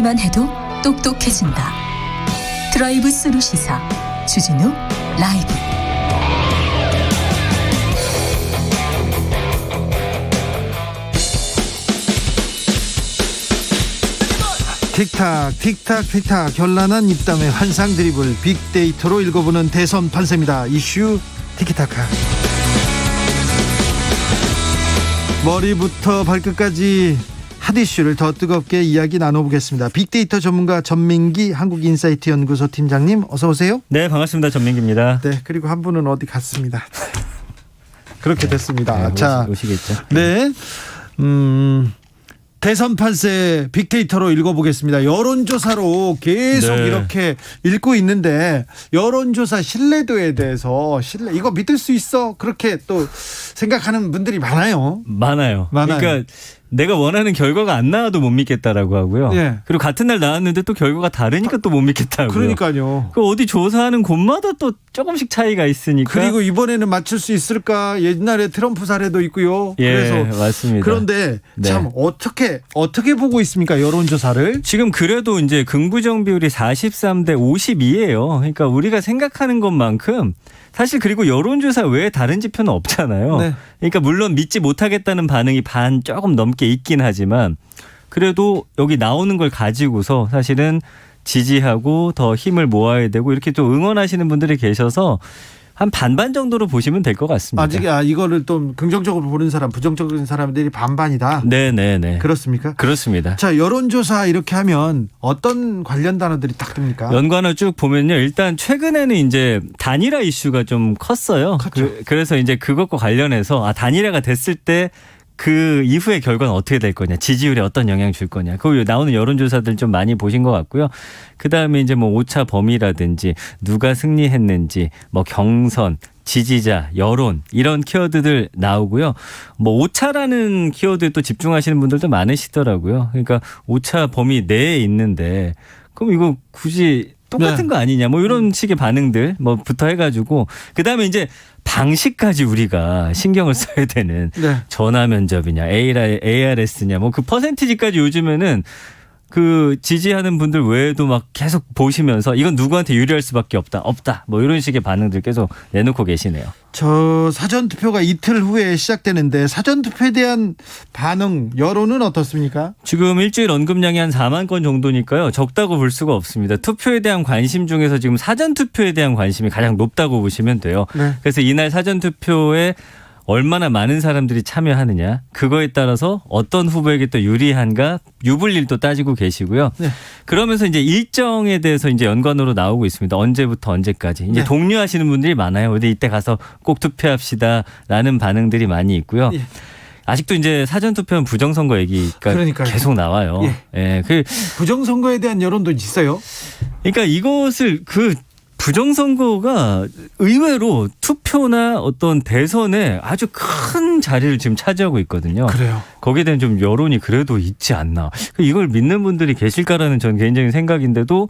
듣기만 해도 똑똑해진다. 드라이브 스루 시사 주진우 라이브. 틱탁 틱탁 틱탁 결란한 입담의 환상 드리블 빅데이터로 읽어보는 대선 판세입니다. 이슈 티키타카. 머리부터 발끝까지 핫 이슈를 더 뜨겁게 이야기 나눠보겠습니다. 빅데이터 전문가 전민기 한국인사이트 연구소 팀장님 어서 오세요. 네, 반갑습니다. 전민기입니다. 네, 그리고 한 분은 어디 갔습니다. 그렇게 됐습니다. 네, 자, 오시겠죠. 네, 대선 판세 빅데이터로 읽어보겠습니다. 여론조사로 계속 네. 이렇게 읽고 있는데 여론조사 신뢰도에 대해서 이거 믿을 수 있어? 그렇게 또 생각하는 분들이 많아요. 많아요. 많아요. 그러니까 내가 원하는 결과가 안 나와도 못 믿겠다라고 하고요. 예. 그리고 같은 날 나왔는데 또 결과가 다르니까 또 못 믿겠다고요. 그러니까요. 그 어디 조사하는 곳마다 또 조금씩 차이가 있으니까. 그리고 이번에는 맞출 수 있을까? 옛날에 트럼프 사례도 있고요. 예, 그래서 맞습니다. 그런데 네. 참 어떻게 보고 있습니까? 여론조사를? 지금 그래도 이제 긍부정 비율이 43대 52예요. 그러니까 우리가 생각하는 것만큼 사실 그리고 여론조사 외에 다른 지표는 없잖아요. 네. 그러니까 물론 믿지 못하겠다는 반응이 반 조금 넘게 있긴 하지만 그래도 여기 나오는 걸 가지고서 사실은 지지하고 더 힘을 모아야 되고 이렇게 좀 응원하시는 분들이 계셔서 한 반반 정도로 보시면 될 것 같습니다. 아직 이거를 좀 긍정적으로 보는 사람, 부정적인 사람들이 반반이다. 네네네. 그렇습니까? 그렇습니다. 자, 여론조사 이렇게 하면 어떤 관련 단어들이 딱 뜹니까? 연관을 쭉 보면요. 일단 최근에는 이제 단일화 이슈가 좀 컸어요. 컸죠. 그래서 이제 그것과 관련해서 단일화가 됐을 때 그 이후의 결과는 어떻게 될 거냐, 지지율에 어떤 영향을 줄 거냐. 그 나오는 여론조사들 좀 많이 보신 것 같고요. 그 다음에 이제 뭐 오차 범위라든지 누가 승리했는지, 뭐 경선, 지지자, 여론 이런 키워드들 나오고요. 뭐 오차라는 키워드에 또 집중하시는 분들도 많으시더라고요. 그러니까 오차 범위 내에 있는데 그럼 이거 굳이 똑같은 거 아니냐 뭐 이런 식의 반응들 뭐부터 해가지고 그다음에 이제 방식까지 우리가 신경을 써야 되는 네. 전화 면접이냐 ARS냐 뭐 그 퍼센티지까지 요즘에는 그 지지하는 분들 외에도 막 계속 보시면서 이건 누구한테 유리할 수밖에 없다 뭐 이런 식의 반응들 계속 내놓고 계시네요. 저 사전투표가 이틀 후에 시작되는데 사전투표에 대한 반응, 여론은 어떻습니까? 지금 일주일 언급량이 한 4만 건 정도니까요. 적다고 볼 수가 없습니다. 투표에 대한 관심 중에서 지금 사전투표에 대한 관심이 가장 높다고 보시면 돼요. 네. 그래서 이날 사전투표에 얼마나 많은 사람들이 참여하느냐 그거에 따라서 어떤 후보에게 또 유리한가 유불리를 또 따지고 계시고요. 네. 그러면서 이제 일정에 대해서 이제 연관으로 나오고 있습니다. 언제부터 언제까지 이제 네. 독려하시는 분들이 많아요. 근데 이때 가서 꼭 투표합시다라는 반응들이 많이 있고요. 예. 아직도 이제 사전투표는 부정선거 얘기가 그러니까요. 계속 나와요. 예. 예, 부정선거에 대한 여론도 있어요. 그러니까 이것을 부정선거가 의외로 투표나 어떤 대선에 아주 큰 자리를 지금 차지하고 있거든요. 그래요. 거기에 대한 좀 여론이 그래도 있지 않나. 이걸 믿는 분들이 계실까라는 전 개인적인 생각인데도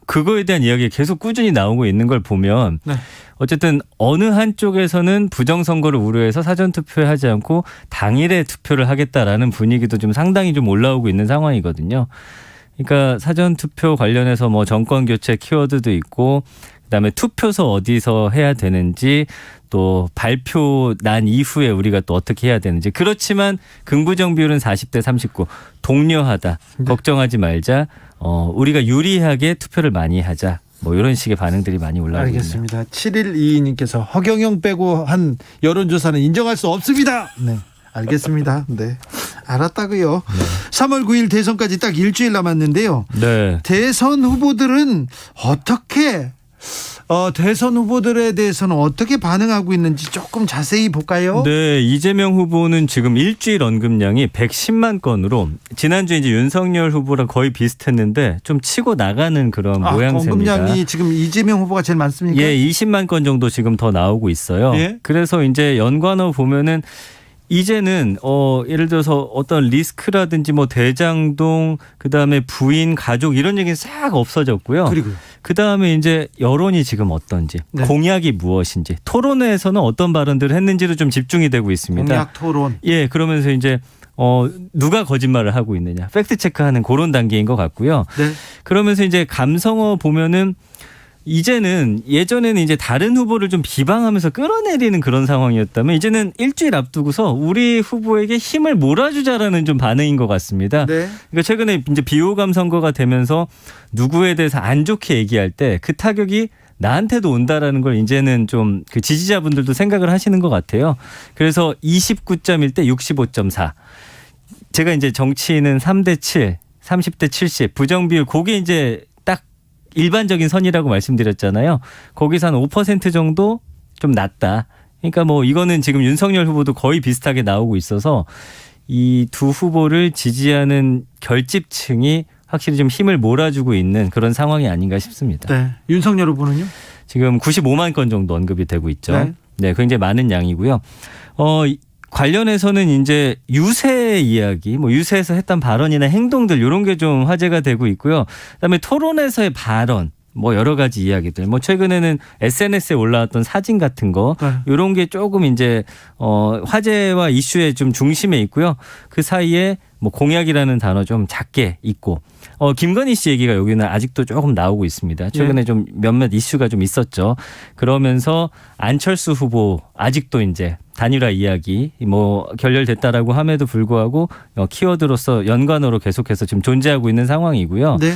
그거에 대한 이야기가 계속 꾸준히 나오고 있는 걸 보면 네. 어쨌든 어느 한쪽에서는 부정선거를 우려해서 사전투표에 하지 않고 당일에 투표를 하겠다라는 분위기도 좀 상당히 좀 올라오고 있는 상황이거든요. 그러니까 사전투표 관련해서 뭐 정권교체 키워드도 있고 그다음에 투표소 어디서 해야 되는지 또 발표 난 이후에 우리가 또 어떻게 해야 되는지 그렇지만 긍부정 비율은 40대 39 독려하다 네. 걱정하지 말자 우리가 유리하게 투표를 많이 하자 뭐 이런 식의 반응들이 많이 올라오고 있네요. 알겠습니다. 7122님께서 허경영 빼고 한 여론조사는 인정할 수 없습니다. 네. 알겠습니다. 네. 알았다고요. 네. 3월 9일 대선까지 딱 일주일 남았는데요. 네. 대선 후보들은 대선 후보들에 대해서는 어떻게 반응하고 있는지 조금 자세히 볼까요? 네, 이재명 후보는 지금 일주일 언급량이 110만 건으로 지난주에 이제 윤석열 후보랑 거의 비슷했는데 좀 치고 나가는 그런 모양새입니다. 언급량이 지금 이재명 후보가 제일 많습니까? 예, 20만 건 정도 지금 더 나오고 있어요. 예? 그래서 이제 연관어 보면은 이제는 예를 들어서 어떤 리스크라든지 뭐 대장동 그다음에 부인 가족 이런 얘기는 싹 없어졌고요. 그리고 그다음에 이제 여론이 지금 어떤지 네. 공약이 무엇인지 토론회에서는 어떤 발언들을 했는지도 좀 집중이 되고 있습니다. 공약 토론. 예, 그러면서 이제 누가 거짓말을 하고 있느냐 팩트 체크하는 그런 단계인 것 같고요. 네. 그러면서 이제 감성어 보면은 이제는 예전에는 이제 다른 후보를 좀 비방하면서 끌어내리는 그런 상황이었다면 이제는 일주일 앞두고서 우리 후보에게 힘을 몰아주자라는 좀 반응인 것 같습니다. 네. 그러니까 최근에 이제 비호감 선거가 되면서 누구에 대해서 안 좋게 얘기할 때 그 타격이 나한테도 온다라는 걸 이제는 좀 그 지지자분들도 생각을 하시는 것 같아요. 그래서 29.1 대 65.4. 제가 이제 정치인은 3대 7, 30대 70, 부정비율 그게 이제 딱 일반적인 선이라고 말씀드렸잖아요. 거기서 한 5% 정도 좀 낮다. 그러니까 뭐 이거는 지금 윤석열 후보도 거의 비슷하게 나오고 있어서 이 두 후보를 지지하는 결집층이 확실히 좀 힘을 몰아주고 있는 그런 상황이 아닌가 싶습니다. 네. 윤석열 후보는요? 지금 95만 건 정도 언급이 되고 있죠. 네. 네, 굉장히 많은 양이고요. 관련해서는 이제 유세 이야기, 뭐 유세에서 했던 발언이나 행동들 이런 게 좀 화제가 되고 있고요. 그다음에 토론에서의 발언, 뭐 여러 가지 이야기들. 뭐 최근에는 SNS에 올라왔던 사진 같은 거 네. 이런 게 조금 이제 화제와 이슈의 좀 중심에 있고요. 그 사이에 뭐 공약이라는 단어 좀 작게 있고. 김건희 씨 얘기가 여기는 아직도 조금 나오고 있습니다. 최근에 좀 몇몇 이슈가 좀 있었죠. 그러면서 안철수 후보 아직도 이제 단일화 이야기 뭐 결렬됐다라고 함에도 불구하고 키워드로서 연관어로 계속해서 지금 존재하고 있는 상황이고요. 네.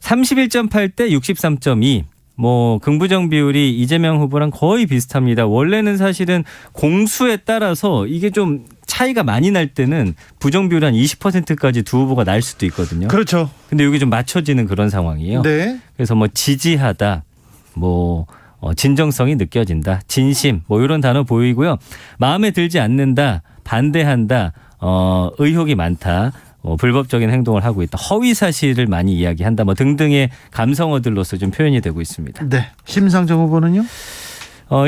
31.8 대 63.2. 뭐 긍부정 비율이 이재명 후보랑 거의 비슷합니다. 원래는 사실은 공수에 따라서 이게 좀 차이가 많이 날 때는 부정 비율이 한 20%까지 두 후보가 날 수도 있거든요. 그렇죠. 근데 여기 좀 맞춰지는 그런 상황이에요. 네. 그래서 뭐 지지하다, 뭐 진정성이 느껴진다, 진심, 뭐 이런 단어 보이고요. 마음에 들지 않는다, 반대한다, 의혹이 많다. 불법적인 행동을 하고 있다. 허위 사실을 많이 이야기한다. 뭐 등등의 감성어들로서 좀 표현이 되고 있습니다. 네. 심상정 후보는요?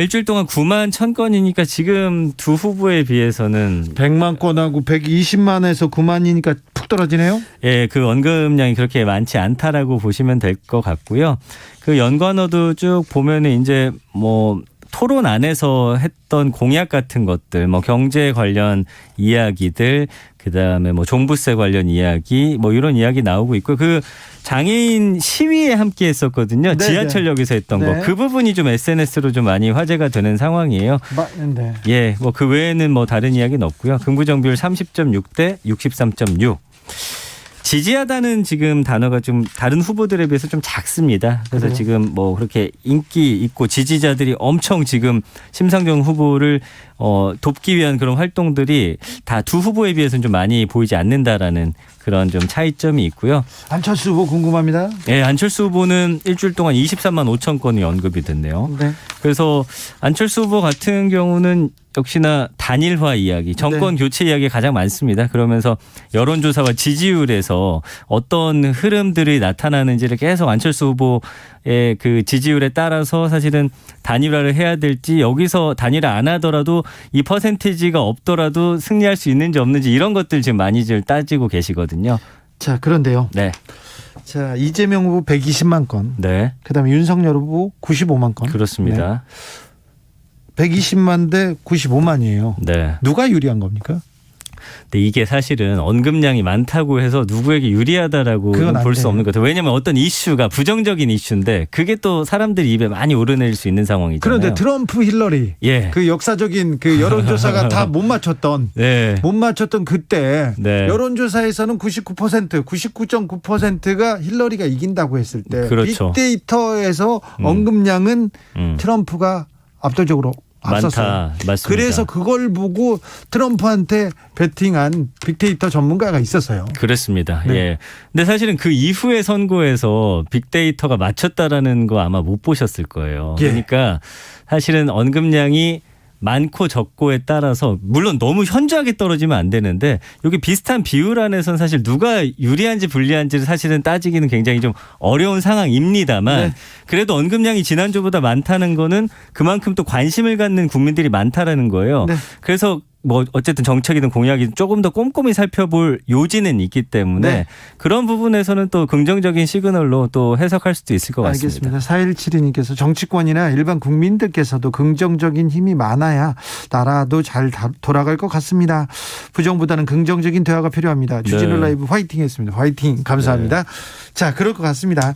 일주일 동안 9만 1,000건이니까 지금 두 후보에 비해서는 100만 건하고 120만에서 9만이니까 푹 떨어지네요. 예, 그 언급량이 그렇게 많지 않다라고 보시면 될 것 같고요. 그 연관어도 쭉 보면은 이제 뭐 토론 안에서 했던 공약 같은 것들, 뭐 경제 관련 이야기들, 그다음에 뭐 종부세 관련 이야기, 뭐 이런 이야기 나오고 있고 그 장애인 시위에 함께 했었거든요. 네, 지하철역에서 했던 네. 거. 그 부분이 좀 SNS로 좀 많이 화제가 되는 상황이에요. 맞는데. 예, 뭐 그 외에는 뭐 다른 이야기는 없고요. 긍부정 비율 30.6 대 63.6. 지지하다는 지금 단어가 좀 다른 후보들에 비해서 좀 작습니다. 그래서 그래요? 지금 뭐 그렇게 인기 있고 지지자들이 엄청 지금 심상정 후보를 돕기 위한 그런 활동들이 다 두 후보에 비해서는 좀 많이 보이지 않는다라는 그런 좀 차이점이 있고요. 안철수 후보 궁금합니다. 예, 안철수 후보는 일주일 동안 23만 5천 건이 언급이 됐네요. 네. 그래서 안철수 후보 같은 경우는 역시나 단일화 이야기, 정권 교체 이야기가 가장 많습니다. 그러면서 여론조사와 지지율에서 어떤 흐름들이 나타나는지를 계속 안철수 후보의 그 지지율에 따라서 사실은 단일화를 해야 될지 여기서 단일화 안 하더라도 이 퍼센티지가 없더라도 승리할 수 있는지 없는지 이런 것들 지금 많이들 따지고 계시거든요. 자, 그런데요. 네. 자, 이재명 후보 120만 건. 네. 그다음에 윤석열 후보 95만 건. 그렇습니다. 120만 대 95만이에요. 네. 누가 유리한 겁니까? 근데 이게 사실은 언급량이 많다고 해서 누구에게 유리하다라고 그건 안 볼 수 돼요. 없는 것 같아요. 왜냐하면 어떤 이슈가 부정적인 이슈인데 그게 또 사람들 입에 많이 오르내릴 수 있는 상황이잖아요. 그런데 트럼프 힐러리 예. 그 역사적인 그 여론조사가 다 못 맞췄던 네. 못 맞췄던 그때 네. 여론조사에서는 99%, 99.9%가 힐러리가 이긴다고 했을 때 그렇죠. 빅데이터에서 언급량은 트럼프가 압도적으로 앞섰어요. 많다. 맞습니다. 그래서 그걸 보고 트럼프한테 베팅한 빅데이터 전문가가 있었어요. 그렇습니다. 네. 예. 근데 사실은 그 이후의 선거에서 빅데이터가 맞췄다라는 거 아마 못 보셨을 거예요. 예. 그러니까 사실은 언급량이 많고 적고에 따라서 물론 너무 현저하게 떨어지면 안 되는데 여기 비슷한 비율 안에서는 사실 누가 유리한지 불리한지를 사실은 따지기는 굉장히 좀 어려운 상황입니다만 네. 그래도 언급량이 지난주보다 많다는 거는 그만큼 또 관심을 갖는 국민들이 많다라는 거예요. 네. 그래서 뭐 어쨌든 정책이든 공약이든 조금 더 꼼꼼히 살펴볼 요지는 있기 때문에 네. 그런 부분에서는 또 긍정적인 시그널로 또 해석할 수도 있을 것 같습니다. 알겠습니다. 4172님께서 정치권이나 일반 국민들께서도 긍정적인 힘이 많아야 나라도 잘 돌아갈 것 같습니다. 부정보다는 긍정적인 대화가 필요합니다. 주진우 네. 라이브 화이팅 했습니다. 화이팅 감사합니다. 자, 그럴 것 같습니다.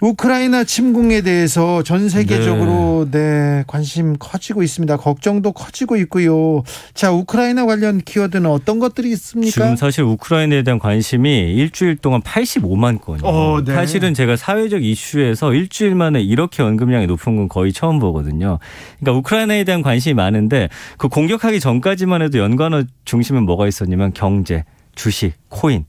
우크라이나 침공에 대해서 전 세계적으로 네, 관심 커지고 있습니다. 걱정도 커지고 있고요. 자, 우크라이나 관련 키워드는 어떤 것들이 있습니까? 지금 사실 우크라이나에 대한 관심이 일주일 동안 85만 건이에요. 네. 사실은 제가 사회적 이슈에서 일주일 만에 이렇게 언급량이 높은 건 거의 처음 보거든요. 그러니까 우크라이나에 대한 관심이 많은데 그 공격하기 전까지만 해도 연관어 중심은 뭐가 있었냐면 경제, 주식, 코인.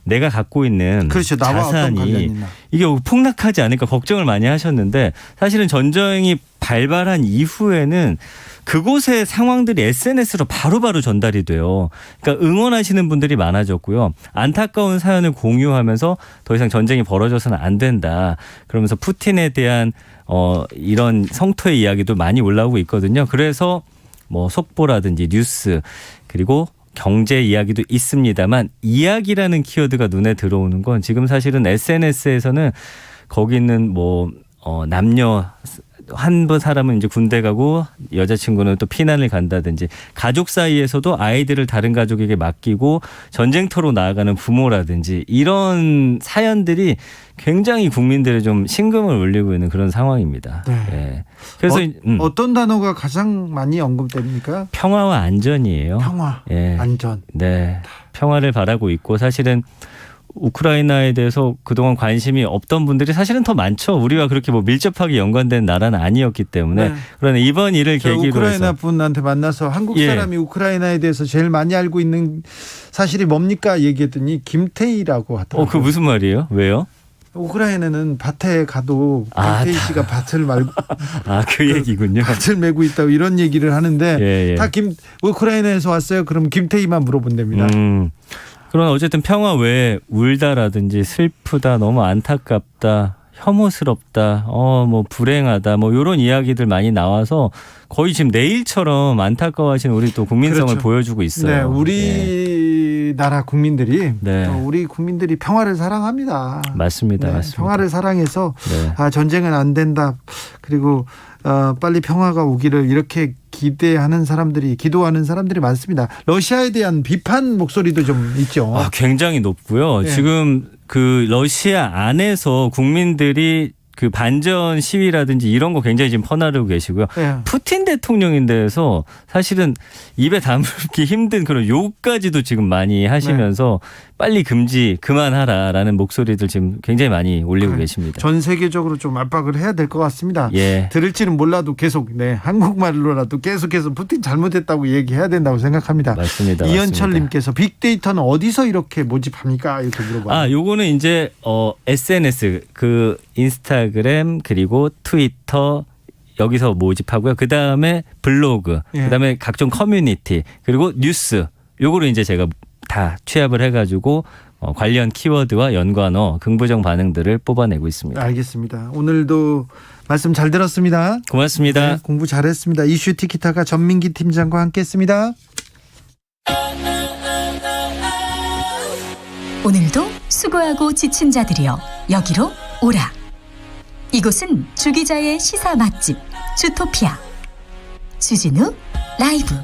내가 갖고 있는 그렇죠. 나와 어떤 관련이 자산이 있나. 이게 폭락하지 않을까 걱정을 많이 하셨는데 사실은 전쟁이 발발한 이후에는 그곳의 상황들이 SNS로 바로바로 전달이 돼요. 그러니까 응원하시는 분들이 많아졌고요. 안타까운 사연을 공유하면서 더 이상 전쟁이 벌어져서는 안 된다. 그러면서 푸틴에 대한 이런 성토의 이야기도 많이 올라오고 있거든요. 그래서 뭐 속보라든지 뉴스 그리고 경제 이야기도 있습니다만 이야기라는 키워드가 눈에 들어오는 건 지금 사실은 SNS에서는 거기 있는 뭐 남녀 한 사람은 이제 군대 가고 여자친구는 또 피난을 간다든지 가족 사이에서도 아이들을 다른 가족에게 맡기고 전쟁터로 나아가는 부모라든지 이런 사연들이 굉장히 국민들의 좀 심금을 울리고 있는 그런 상황입니다. 네. 예. 그래서 어떤 단어가 가장 많이 언급됩니까? 평화와 안전이에요. 평화, 예. 안전. 네. 평화를 바라고 있고 사실은 우크라이나에 대해서 그동안 관심이 없던 분들이 사실은 더 많죠. 우리와 그렇게 뭐 밀접하게 연관된 나라는 아니었기 때문에. 네. 그러나 이번 일을 계기로 우크라이나 해서 분한테 만나서 한국 예. 사람이 우크라이나에 대해서 제일 많이 알고 있는 사실이 뭡니까 얘기했더니 김태희라고 하더라고요. 그 무슨 말이에요? 왜요? 우크라이나는 밭에 가도 아, 김태희 씨가 밭을 말고 그 얘기군요. 밭을 메고 있다고 이런 얘기를 하는데 예, 예. 다 우크라이나에서 왔어요. 그럼 김태희만 물어본답니다. 그러나 어쨌든 평화 외에 울다라든지 슬프다, 너무 안타깝다, 혐오스럽다, 뭐 불행하다, 뭐 이런 이야기들 많이 나와서 거의 지금 내일처럼 안타까워하시는 우리 또 국민성을 그렇죠. 보여주고 있어요. 네, 우리나라 국민들이 네. 우리 국민들이 평화를 사랑합니다. 맞습니다, 네, 맞습니다. 평화를 사랑해서 네. 전쟁은 안 된다. 그리고 빨리 평화가 오기를 이렇게 기도하는 사람들이 많습니다. 러시아에 대한 비판 목소리도 좀 있죠. 굉장히 높고요. 네. 지금 그 러시아 안에서 국민들이 그 반전 시위라든지 이런 거 굉장히 지금 퍼나르고 계시고요. 네. 푸틴 대통령에 대해서 사실은 입에 담기 힘든 그런 욕까지도 지금 많이 하시면서 빨리 그만하라라는 목소리들 지금 굉장히 많이 올리고 계십니다. 전 세계적으로 좀 압박을 해야 될 것 같습니다. 예. 들을지는 몰라도 계속 한국말로라도 계속해서 푸틴 잘못했다고 얘기해야 된다고 생각합니다. 맞습니다. 이현철님께서 빅데이터는 어디서 이렇게 모집합니까? 이렇게 물어봐요. 요거는 이제 SNS 그 인스타그램 그리고 트위터 여기서 모집하고요. 그 다음에 블로그, 예. 그 다음에 각종 커뮤니티 그리고 뉴스 요거를 이제 제가 다 취합을 해가지고 관련 키워드와 연관어, 긍부정 반응들을 뽑아내고 있습니다. 알겠습니다. 오늘도 말씀 잘 들었습니다. 고맙습니다. 네, 공부 잘했습니다. 이슈 티키타카 전민기 팀장과 함께했습니다. 오늘도 수고하고 지친 자들이여 여기로 오라. 이곳은 주기자의 시사 맛집 주토피아 주진우 라이브.